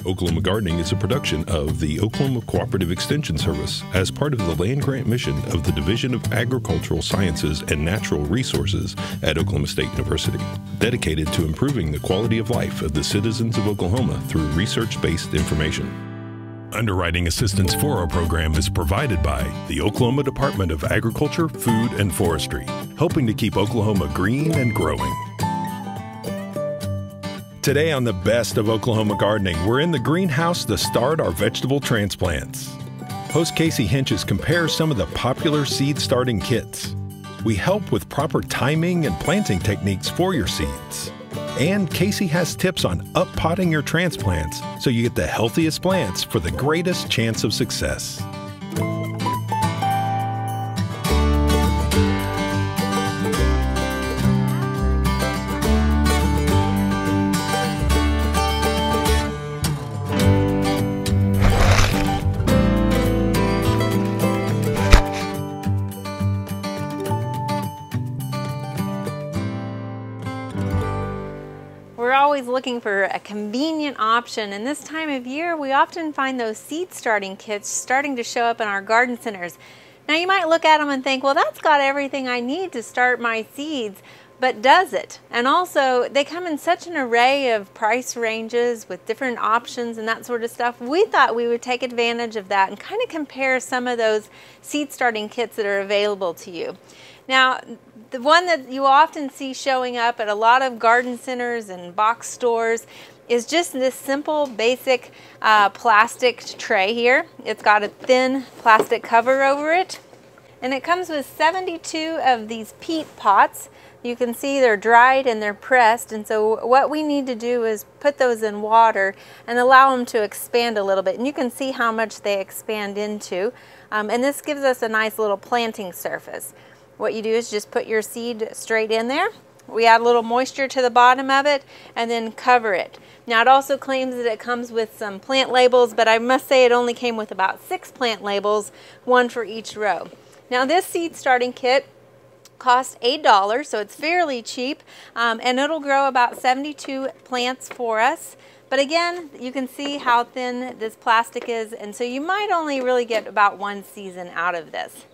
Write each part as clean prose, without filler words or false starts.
Oklahoma Gardening is a production of the Oklahoma Cooperative Extension Service as part of the land grant mission of the Division of Agricultural Sciences and Natural Resources at Oklahoma State University, dedicated to improving the quality of life of the citizens of Oklahoma through research-based information. Underwriting assistance for our program is provided by the Oklahoma Department of Agriculture, Food, and Forestry, helping to keep Oklahoma green and growing. Today on the Best of Oklahoma Gardening, we're in the greenhouse to start our vegetable transplants. Host Casey Hentges compares some of the popular seed starting kits. We help with proper timing and planting techniques for your seeds. And Casey has tips on up-potting your transplants so you get the healthiest plants for the greatest chance of success. We're always looking for a convenient option, and this time of year we often find those seed starting kits starting to show up in our garden centers. Now you might look at them and think, well, that's got everything I need to start my seeds, but does it? And also they come in such an array of price ranges with different options and that sort of stuff. We thought we would take advantage of that and kind of compare some of those seed starting kits that are available to you. Now, the one that you often see showing up at a lot of garden centers and box stores is just this simple, basic plastic tray here. It's got a thin plastic cover over it, and it comes with 72 of these peat pots. You can see they're dried and they're pressed, and so what we need to do is put those in water and allow them to expand a little bit, and you can see how much they expand into, and this gives us a nice little planting surface. What you do is just put your seed straight in there. We add a little moisture to the bottom of it and then cover it. Now it also claims that it comes with some plant labels, but I must say it only came with about 6 plant labels, one for each row. Now this seed starting kit costs $8, so it's fairly cheap, and it'll grow about 72 plants for us. But again, you can see how thin this plastic is, and so you might only really get about one season out of this.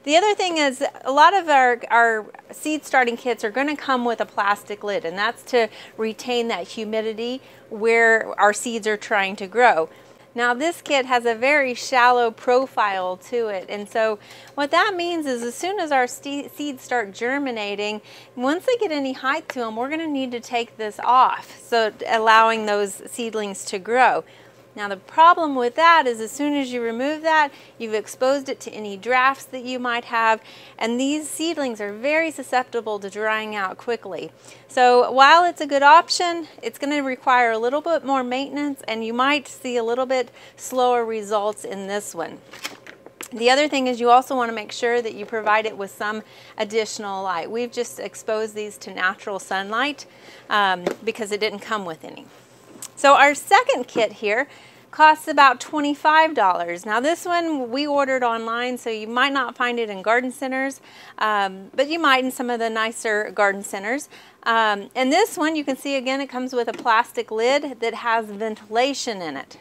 The other thing is a lot of our seed starting kits are going to come with a plastic lid, and that's to retain that humidity where our seeds are trying to grow. Now this kit has a very shallow profile to it, and so what that means is as soon as our seeds start germinating, once they get any height to them, we're going to need to take this off, so allowing those seedlings to grow. Now the problem with that is as soon as you remove that, you've exposed it to any drafts that you might have, and these seedlings are very susceptible to drying out quickly. So while it's a good option, it's going to require a little bit more maintenance, and you might see a little bit slower results in this one. The other thing is you also want to make sure that you provide it with some additional light. We've just exposed these to natural sunlight because it didn't come with any. So our second kit here costs about $25. Now this one we ordered online, so you might not find it in garden centers, but you might in some of the nicer garden centers. And this one, you can see again, it comes with a plastic lid that has ventilation in it.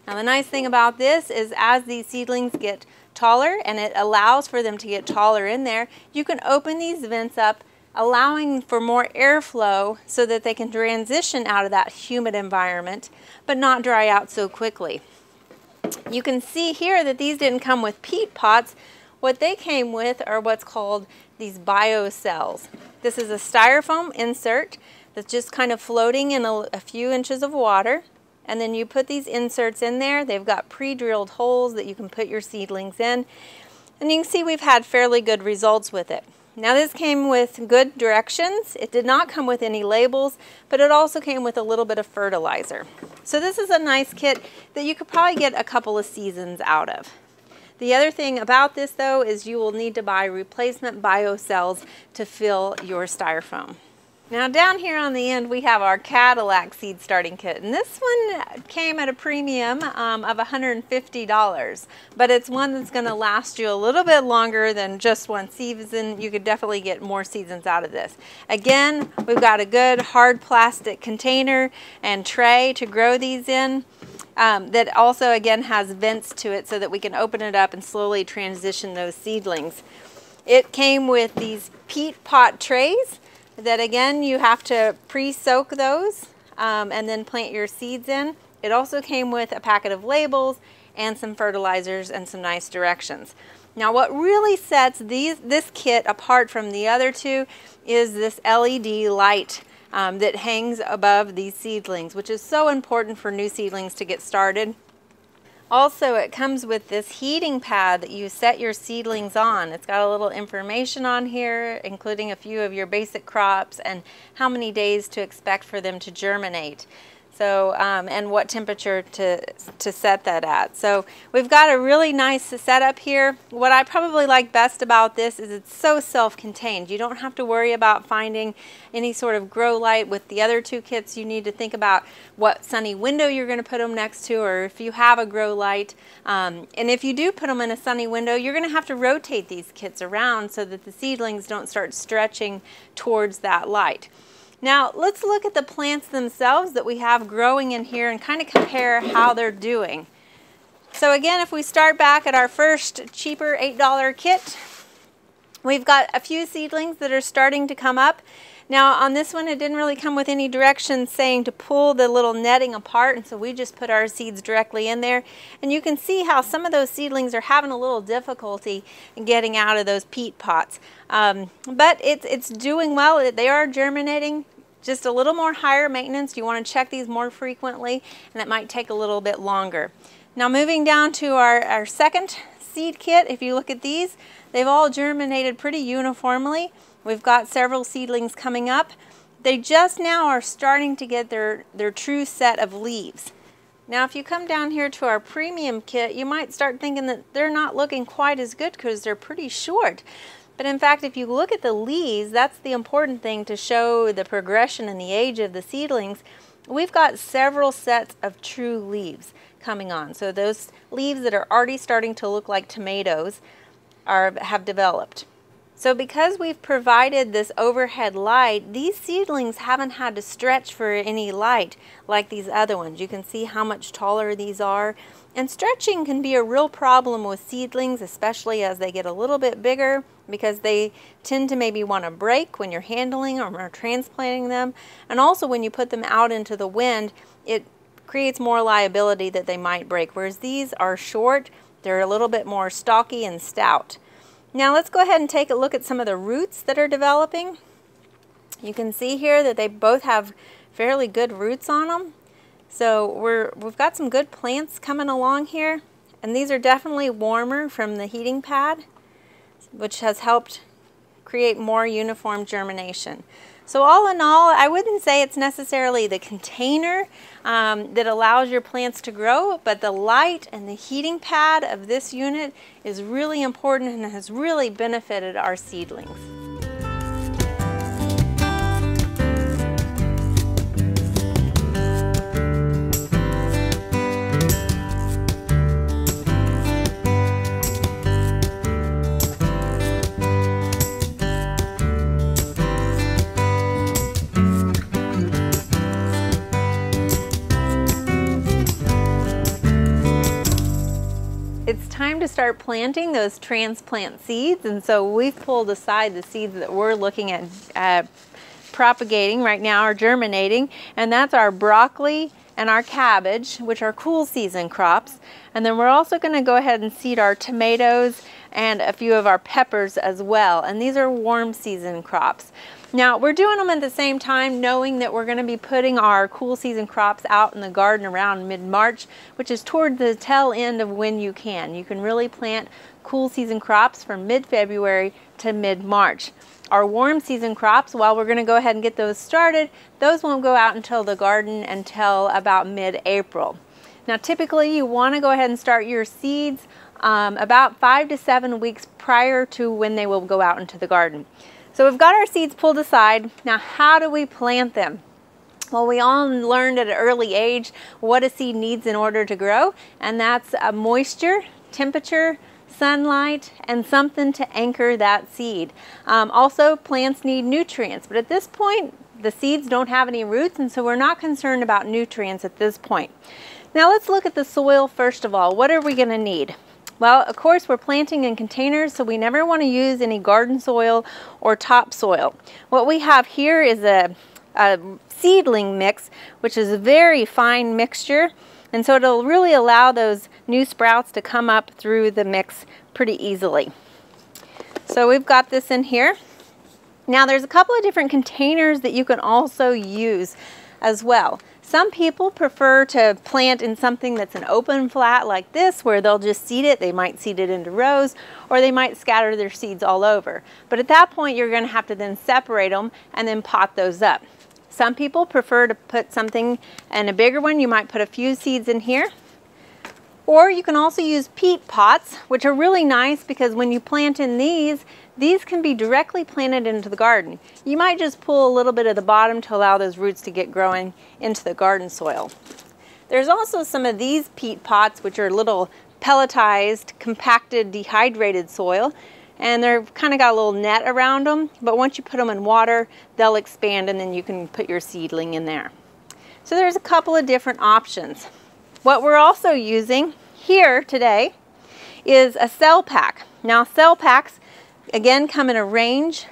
Now the nice thing about this is as these seedlings get taller, and it allows for them to get taller in there, you can open these vents up, allowing for more airflow so that they can transition out of that humid environment but not dry out so quickly. You can see here that these didn't come with peat pots. What they came with are what's called these biocells. This is a styrofoam insert that's just kind of floating in a few inches of water, and then you put these inserts in there. They've got pre-drilled holes that you can put your seedlings in, and you can see we've had fairly good results with it. Now this came with good directions. It did not come with any labels, but it also came with a little bit of fertilizer. So this is a nice kit that you could probably get a couple of seasons out of. The other thing about this though is you will need to buy replacement biocells to fill your styrofoam. Now down here on the end we have our Cadillac seed starting kit, and this one came at a premium of $150, but it's one that's going to last you a little bit longer than just one season. You could definitely get more seasons out of this. Again, we've got a good hard plastic container and tray to grow these in. that also again has vents to it so that we can open it up and slowly transition those seedlings. It came with these peat pot trays that again you have to pre-soak those and then plant your seeds in. It also came with a packet of labels and some fertilizers and some nice directions. Now what really sets this kit apart from the other two is this LED light that hangs above these seedlings, which is so important for new seedlings to get started. Also, it comes with this heating pad that you set your seedlings on. It's got a little information on here, including a few of your basic crops and how many days to expect for them to germinate. So, and what temperature to set that at. So we've got a really nice setup here. What I probably like best about this is it's so self-contained. You don't have to worry about finding any sort of grow light. With the other two kits, you need to think about what sunny window you're going to put them next to, or if you have a grow light. And if you do put them in a sunny window, you're going to have to rotate these kits around so that the seedlings don't start stretching towards that light. Now let's look at the plants themselves that we have growing in here and kind of compare how they're doing. So again, if we start back at our first cheaper $8 kit, we've got a few seedlings that are starting to come up. Now on this one, it didn't really come with any directions saying to pull the little netting apart, and so we just put our seeds directly in there. And you can see how some of those seedlings are having a little difficulty in getting out of those peat pots. But it's doing well. They are germinating. Just a little more higher maintenance. You want to check these more frequently, and it might take a little bit longer. Now moving down to our second seed kit, if you look at these, they've all germinated pretty uniformly. We've got several seedlings coming up. They just now are starting to get their true set of leaves. Now if you come down here to our premium kit, you might start thinking that they're not looking quite as good because they're pretty short. But in fact, if you look at the leaves, that's the important thing to show the progression and the age of the seedlings. We've got several sets of true leaves coming on. So those leaves that are already starting to look like tomatoes have developed. So because we've provided this overhead light, these seedlings haven't had to stretch for any light like these other ones. You can see how much taller these are. And stretching can be a real problem with seedlings, especially as they get a little bit bigger, because they tend to maybe want to break when you're handling or transplanting them. And also when you put them out into the wind, it creates more liability that they might break. Whereas these are short, they're a little bit more stocky and stout. Now let's go ahead and take a look at some of the roots that are developing. You can see here that they both have fairly good roots on them. So we've got some good plants coming along here, and these are definitely warmer from the heating pad, which has helped create more uniform germination. So all in all, I wouldn't say it's necessarily the container that allows your plants to grow, but the light and the heating pad of this unit is really important and has really benefited our seedlings. It's time to start planting those transplant seeds, and so we've pulled aside the seeds that we're looking at propagating right now, or germinating, and that's our broccoli and our cabbage, which are cool season crops. And then we're also going to go ahead and seed our tomatoes and a few of our peppers as well, and these are warm season crops. Now we're doing them at the same time, knowing that we're going to be putting our cool season crops out in the garden around mid-March, which is toward the tail end of when you can. You can really plant cool season crops from mid-February to mid-March. Our warm season crops, while we're going to go ahead and get those started, those won't go out until the garden until about mid-April. Now typically you want to go ahead and start your seeds about 5 to 7 weeks prior to when they will go out into the garden. So we've got our seeds pulled aside. Now how do we plant them? Well, we all learned at an early age what a seed needs in order to grow, and that's moisture, temperature, sunlight, and something to anchor that seed. Also, plants need nutrients, but at this point the seeds don't have any roots, and so we're not concerned about nutrients at this point. Now let's look at the soil first of all. What are we going to need? Well, of course, we're planting in containers, so we never want to use any garden soil or topsoil. What we have here is a seedling mix, which is a very fine mixture, and so it'll really allow those new sprouts to come up through the mix pretty easily. So we've got this in here. Now there's a couple of different containers that you can also use as well. Some people prefer to plant in something that's an open flat like this, where they'll just seed it. They might seed it into rows, or they might scatter their seeds all over. But at that point, you're going to have to then separate them and then pot those up. Some people prefer to put something in a bigger one. You might put a few seeds in here. Or you can also use peat pots, which are really nice because when you plant in these can be directly planted into the garden. You might just pull a little bit of the bottom to allow those roots to get growing into the garden soil. There's also some of these peat pots, which are little pelletized, compacted, dehydrated soil, and they're kind of got a little net around them, but once you put them in water, they'll expand and then you can put your seedling in there. So there's a couple of different options. What we're also using here today is a cell pack. Now cell packs, again, come in a range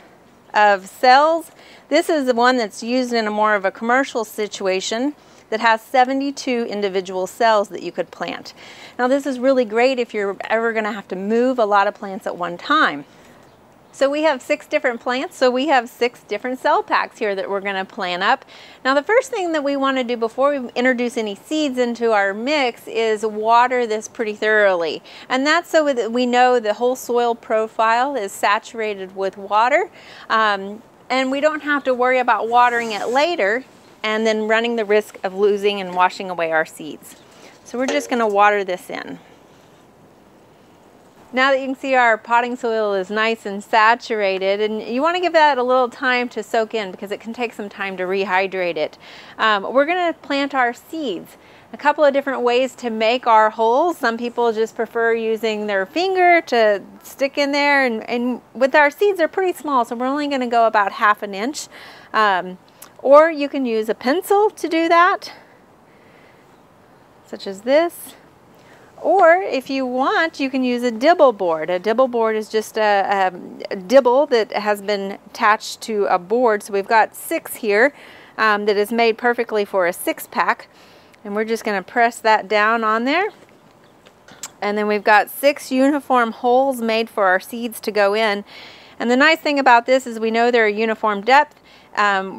of cells. This is the one that's used in a more of a commercial situation that has 72 individual cells that you could plant. Now this is really great if you're ever going to have to move a lot of plants at one time. So we have 6 different plants, so we have 6 different cell packs here that we're going to plant up. Now the first thing that we want to do before we introduce any seeds into our mix is water this pretty thoroughly. And that's so that we know the whole soil profile is saturated with water, and we don't have to worry about watering it later and then running the risk of losing and washing away our seeds. So we're just going to water this in. Now that you can see our potting soil is nice and saturated, and you want to give that a little time to soak in because it can take some time to rehydrate it. We're going to plant our seeds. A couple of different ways to make our holes. Some people just prefer using their finger to stick in there, and with our seeds they're pretty small, so we're only going to go about 1/2 inch. Or you can use a pencil to do that, such as this. Or if you want, you can use a dibble board. A dibble board is just a dibble that has been attached to a board. So we've got 6 here that is made perfectly for a 6-pack. And we're just going to press that down on there. And then we've got 6 uniform holes made for our seeds to go in. And the nice thing about this is we know they're a uniform depth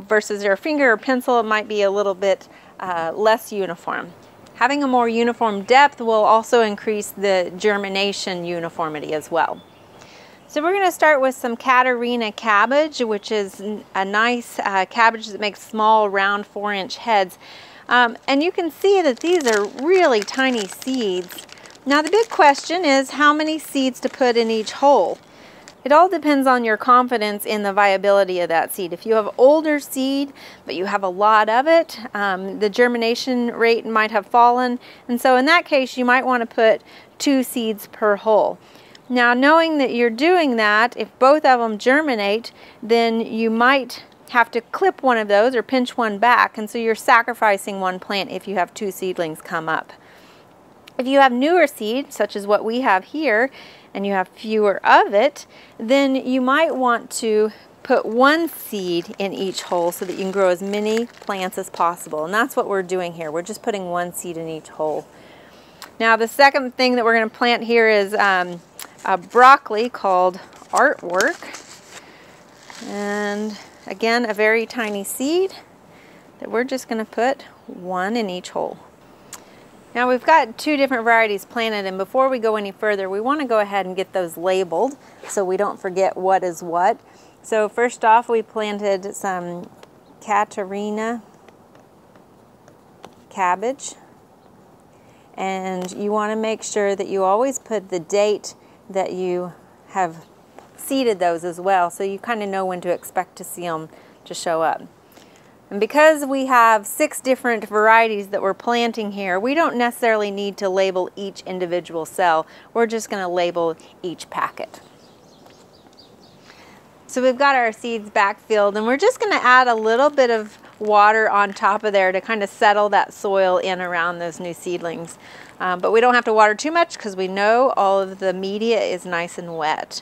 versus your finger or pencil. It might be a little bit less uniform. Having a more uniform depth will also increase the germination uniformity as well. So we're going to start with some Catarina cabbage, which is a nice cabbage that makes small, round 4-inch heads. And you can see that these are really tiny seeds. Now the big question is how many seeds to put in each hole. It all depends on your confidence in the viability of that seed. If you have older seed, but you have a lot of it, the germination rate might have fallen. And so in that case, you might want to put 2 seeds per hole. Now, knowing that you're doing that, if both of them germinate, then you might have to clip one of those or pinch one back. And so you're sacrificing one plant if you have 2 seedlings come up. If you have newer seed, such as what we have here, and you have fewer of it, then you might want to put 1 seed in each hole so that you can grow as many plants as possible. And that's what we're doing here. We're just putting 1 seed in each hole. Now the second thing that we're going to plant here is a broccoli called Artwork. And again, a very tiny seed that we're just going to put 1 in each hole. Now we've got 2 different varieties planted, and before we go any further, we want to go ahead and get those labeled so we don't forget what is what. So first off, we planted some Catarina cabbage, and you want to make sure that you always put the date that you have seeded those as well, so you kind of know when to expect to see them to show up. And because we have 6 different varieties that we're planting here, we don't necessarily need to label each individual cell. We're just going to label each packet. So we've got our seeds backfilled, and we're just going to add a little bit of water on top of there to kind of settle that soil in around those new seedlings. But we don't have to water too much because we know all of the media is nice and wet.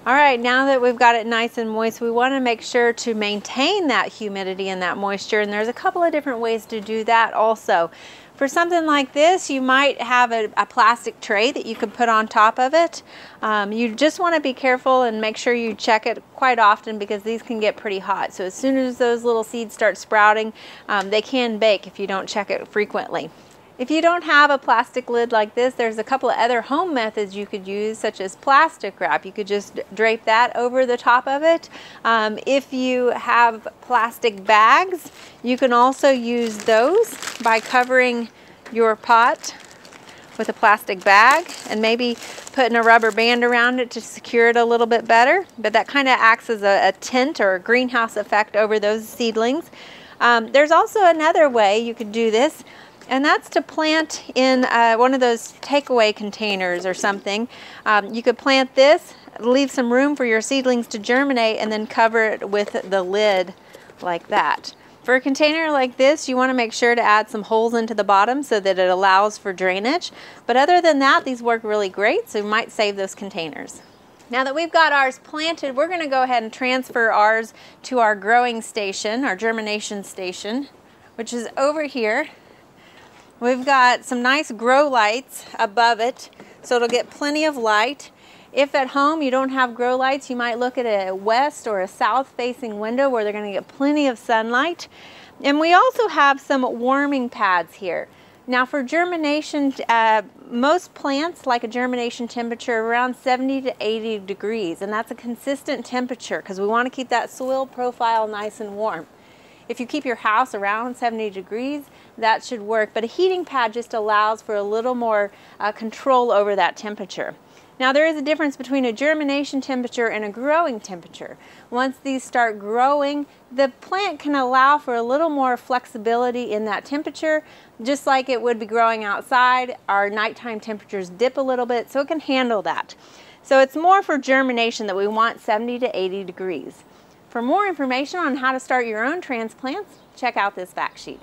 All right, now that we've got it nice and moist, we want to make sure to maintain that humidity and that moisture, and there's a couple of different ways to do that also. For something like this, you might have a plastic tray that you could put on top of it. You just want to be careful and make sure you check it quite often because these can get pretty hot. So as soon as those little seeds start sprouting, they can bake if you don't check it frequently. If you don't have a plastic lid like this, there's a couple of other home methods you could use, such as plastic wrap. You could just drape that over the top of it. If you have plastic bags, you can also use those by covering your pot with a plastic bag and maybe putting a rubber band around it to secure it a little bit better. But that kind of acts as a tent or a greenhouse effect over those seedlings. There's also another way you could do this, and that's to plant in one of those takeaway containers or something. You could plant this, leave some room for your seedlings to germinate, and then cover it with the lid like that. For a container like this, you want to make sure to add some holes into the bottom so that it allows for drainage. But other than that, these work really great, so you might save those containers. Now that we've got ours planted, we're going to go ahead and transfer ours to our growing station, our germination station, which is over here. We've got some nice grow lights above it, so it'll get plenty of light. If at home you don't have grow lights, you might look at a west or a south facing window where they're going to get plenty of sunlight. And we also have some warming pads here. Now for germination, most plants like a germination temperature around 70 to 80 degrees, and that's a consistent temperature because we want to keep that soil profile nice and warm. If you keep your house around 70 degrees, that should work, but a heating pad just allows for a little more control over that temperature. Now there is a difference between a germination temperature and a growing temperature. Once these start growing, the plant can allow for a little more flexibility in that temperature, just like it would be growing outside. Our nighttime temperatures dip a little bit, so it can handle that. So it's more for germination that we want 70 to 80 degrees. For more information on how to start your own transplants, check out this fact sheet.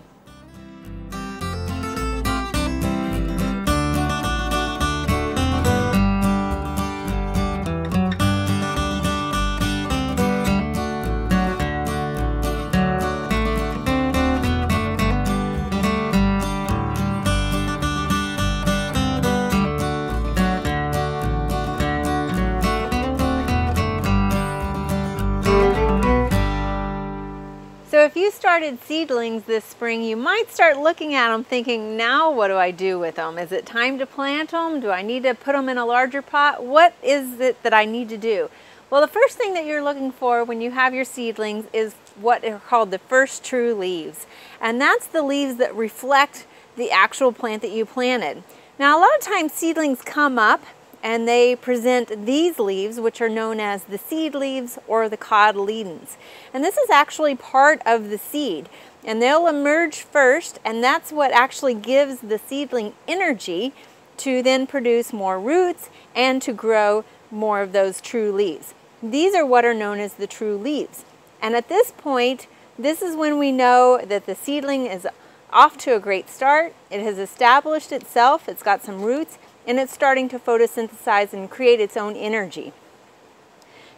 So if you started seedlings this spring, you might start looking at them thinking, now what do I do with them? Is it time to plant them? Do I need to put them in a larger pot? What is it that I need to do? Well, the first thing that you're looking for when you have your seedlings is what are called the first true leaves. And that's the leaves that reflect the actual plant that you planted. Now, a lot of times seedlings come up and they present these leaves, which are known as the seed leaves or the cotyledons. And this is actually part of the seed. And they'll emerge first, and that's what actually gives the seedling energy to then produce more roots and to grow more of those true leaves. These are what are known as the true leaves. And at this point, this is when we know that the seedling is off to a great start. It has established itself, it's got some roots, and it's starting to photosynthesize and create its own energy.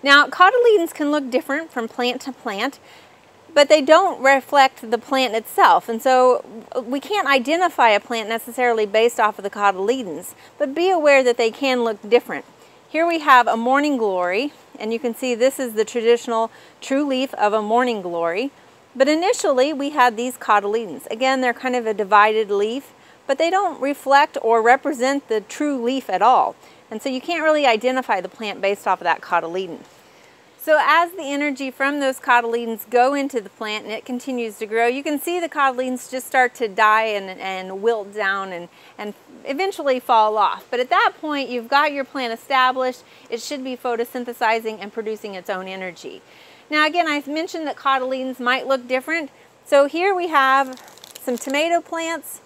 Now, cotyledons can look different from plant to plant, but they don't reflect the plant itself. And so we can't identify a plant necessarily based off of the cotyledons, but be aware that they can look different. Here we have a morning glory, and you can see this is the traditional true leaf of a morning glory. But initially we had these cotyledons. Again, they're kind of a divided leaf, but they don't reflect or represent the true leaf at all. And so you can't really identify the plant based off of that cotyledon. So as the energy from those cotyledons go into the plant and it continues to grow, you can see the cotyledons just start to die and wilt down and eventually fall off. But at that point, you've got your plant established. It should be photosynthesizing and producing its own energy. Now again, I mentioned that cotyledons might look different. So here we have some tomato plants,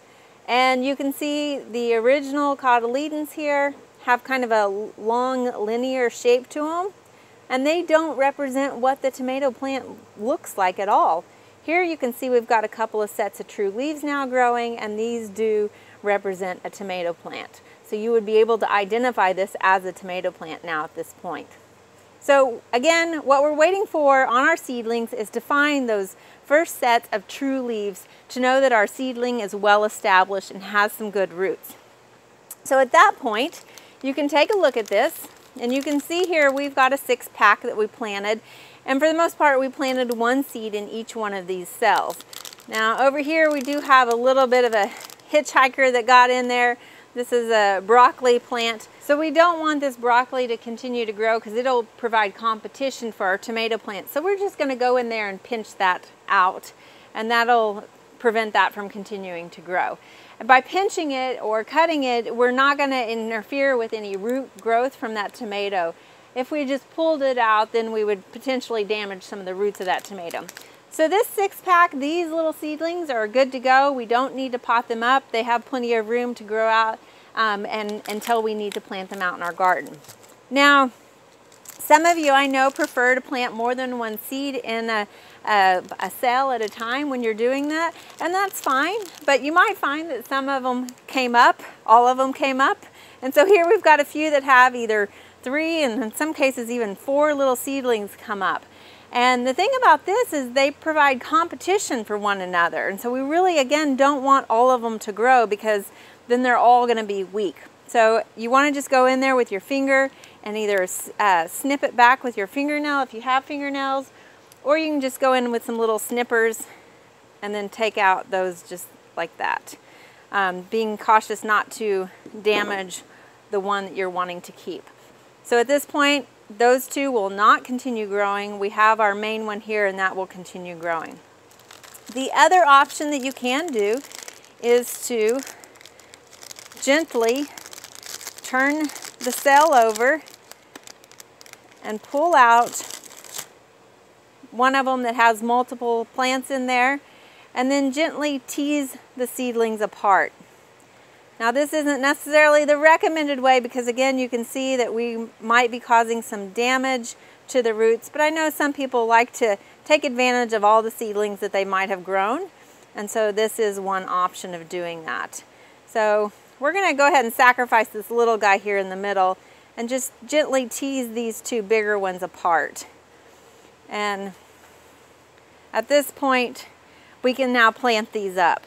and you can see the original cotyledons here have kind of a long linear shape to them, and they don't represent what the tomato plant looks like at all. Here you can see we've got a couple of sets of true leaves now growing, and these do represent a tomato plant. So you would be able to identify this as a tomato plant now at this point. So again, what we're waiting for on our seedlings is to find those first sets of true leaves to know that our seedling is well established and has some good roots. So at that point, you can take a look at this, and you can see here we've got a 6-pack that we planted. And for the most part, we planted 1 seed in each one of these cells. Now over here, we do have a little bit of a hitchhiker that got in there. This is a broccoli plant. So we don't want this broccoli to continue to grow because it'll provide competition for our tomato plant. So we're just gonna go in there and pinch that out, and that'll prevent that from continuing to grow. And by pinching it or cutting it, we're not gonna interfere with any root growth from that tomato. If we just pulled it out, then we would potentially damage some of the roots of that tomato. So this 6-pack, these little seedlings are good to go. We don't need to pot them up. They have plenty of room to grow out and until we need to plant them out in our garden. Now, some of you I know prefer to plant more than 1 seed in a cell at a time when you're doing that, and that's fine. But you might find that some of them came up, all of them came up. And so here we've got a few that have either 3 and in some cases even 4 little seedlings come up. And the thing about this is they provide competition for one another. And so we really, again, don't want all of them to grow because then they're all going to be weak. So you want to just go in there with your finger and either snip it back with your fingernail if you have fingernails, or you can just go in with some little snippers and then take out those just like that. Being cautious not to damage the one that you're wanting to keep. So at this point, those 2 will not continue growing. We have our main one here, and that will continue growing. The other option that you can do is to gently turn the cell over and pull out one of them that has multiple plants in there, and then gently tease the seedlings apart. Now this isn't necessarily the recommended way because again you can see that we might be causing some damage to the roots, but I know some people like to take advantage of all the seedlings that they might have grown, and so this is one option of doing that. So we're going to go ahead and sacrifice this little guy here in the middle and just gently tease these 2 bigger ones apart. And at this point we can now plant these up.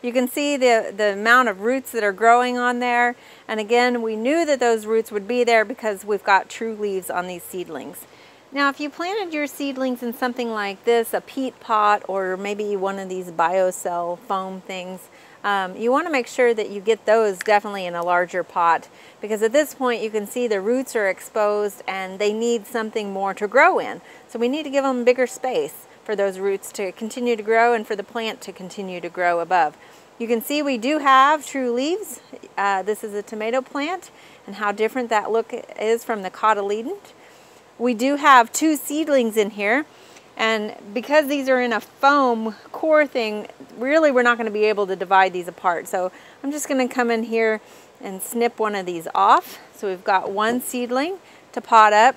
You can see the amount of roots that are growing on there. And again, we knew that those roots would be there because we've got true leaves on these seedlings. Now, if you planted your seedlings in something like this, a peat pot, or maybe one of these biocell foam things, you want to make sure that you get those definitely in a larger pot, because at this point you can see the roots are exposed and they need something more to grow in. So we need to give them bigger space for those roots to continue to grow and for the plant to continue to grow above. You can see we do have true leaves. This is a tomato plant, and how different that look is from the cotyledon. We do have 2 seedlings in here, and because these are in a foam core thing, really we're not going to be able to divide these apart. So I'm just going to come in here and snip one of these off. So we've got 1 seedling to pot up.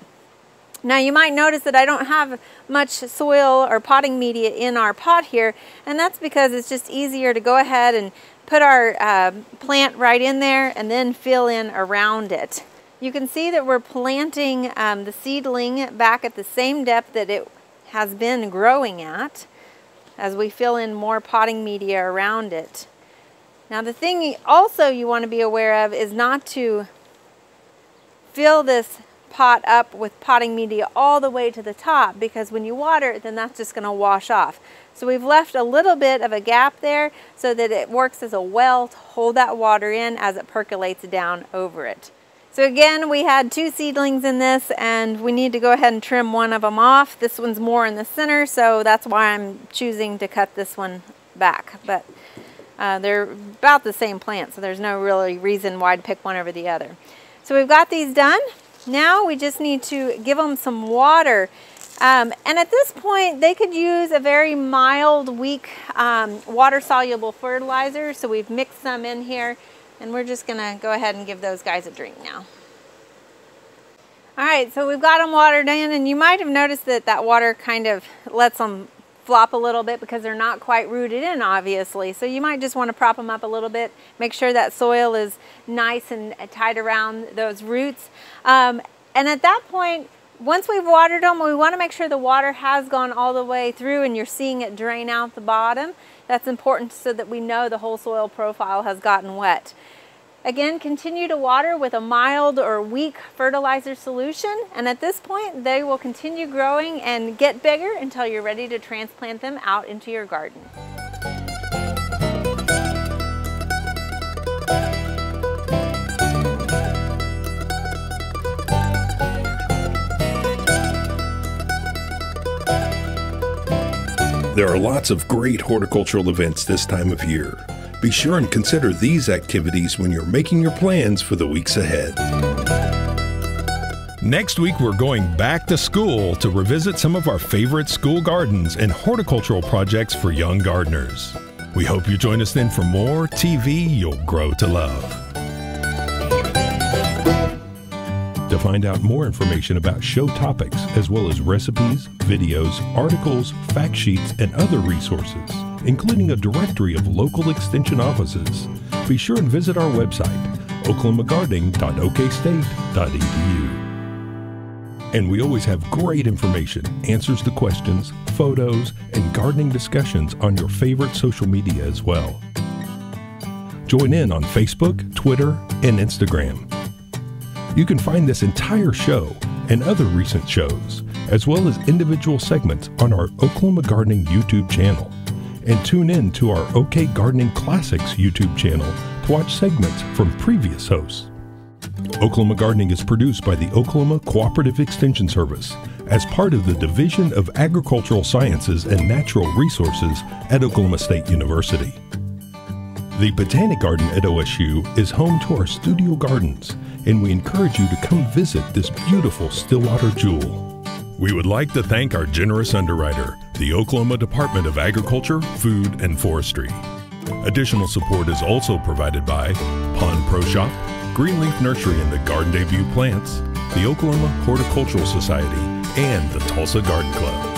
Now you might notice that I don't have much soil or potting media in our pot here, and that's because it's just easier to go ahead and put our plant right in there and then fill in around it. You can see that we're planting the seedling back at the same depth that it has been growing at as we fill in more potting media around it. Now the thing also you want to be aware of is not to fill this pot up with potting media all the way to the top, because when you water it, then that's just going to wash off. So we've left a little bit of a gap there so that it works as a well to hold that water in as it percolates down over it. So again, we had 2 seedlings in this, and we need to go ahead and trim one of them off. This one's more in the center, so that's why I'm choosing to cut this one back. But they're about the same plant, so there's no really reason why I'd pick one over the other. So we've got these done. Now we just need to give them some water. And at this point, they could use a very mild, weak water-soluble fertilizer. So we've mixed some in here, and we're just going to go ahead and give those guys a drink now. All right, so we've got them watered in, and you might have noticed that that water kind of lets them flop a little bit because they're not quite rooted in, obviously. So you might just want to prop them up a little bit, make sure that soil is nice and tight around those roots. And at that point, once we've watered them, we want to make sure the water has gone all the way through and you're seeing it drain out the bottom. That's important so that we know the whole soil profile has gotten wet. Again, continue to water with a mild or weak fertilizer solution, and at this point they will continue growing and get bigger until you're ready to transplant them out into your garden. There are lots of great horticultural events this time of year. Be sure and consider these activities when you're making your plans for the weeks ahead. Next week, we're going back to school to revisit some of our favorite school gardens and horticultural projects for young gardeners. We hope you join us then for more TV you'll grow to love. To find out more information about show topics, as well as recipes, videos, articles, fact sheets, and other resources, including a directory of local extension offices, be sure and visit our website, oklahomagardening.okstate.edu. And we always have great information, answers to questions, photos, and gardening discussions on your favorite social media as well. Join in on Facebook, Twitter, and Instagram. You can find this entire show and other recent shows, as well as individual segments on our Oklahoma Gardening YouTube channel. And tune in to our OK Gardening Classics YouTube channel to watch segments from previous hosts. Oklahoma Gardening is produced by the Oklahoma Cooperative Extension Service as part of the Division of Agricultural Sciences and Natural Resources at Oklahoma State University. The Botanic Garden at OSU is home to our studio gardens, and we encourage you to come visit this beautiful Stillwater jewel. We would like to thank our generous underwriter, the Oklahoma Department of Agriculture, Food, and Forestry. Additional support is also provided by Pond Pro Shop, Greenleaf Nursery and the Garden Debut Plants, the Oklahoma Horticultural Society, and the Tulsa Garden Club.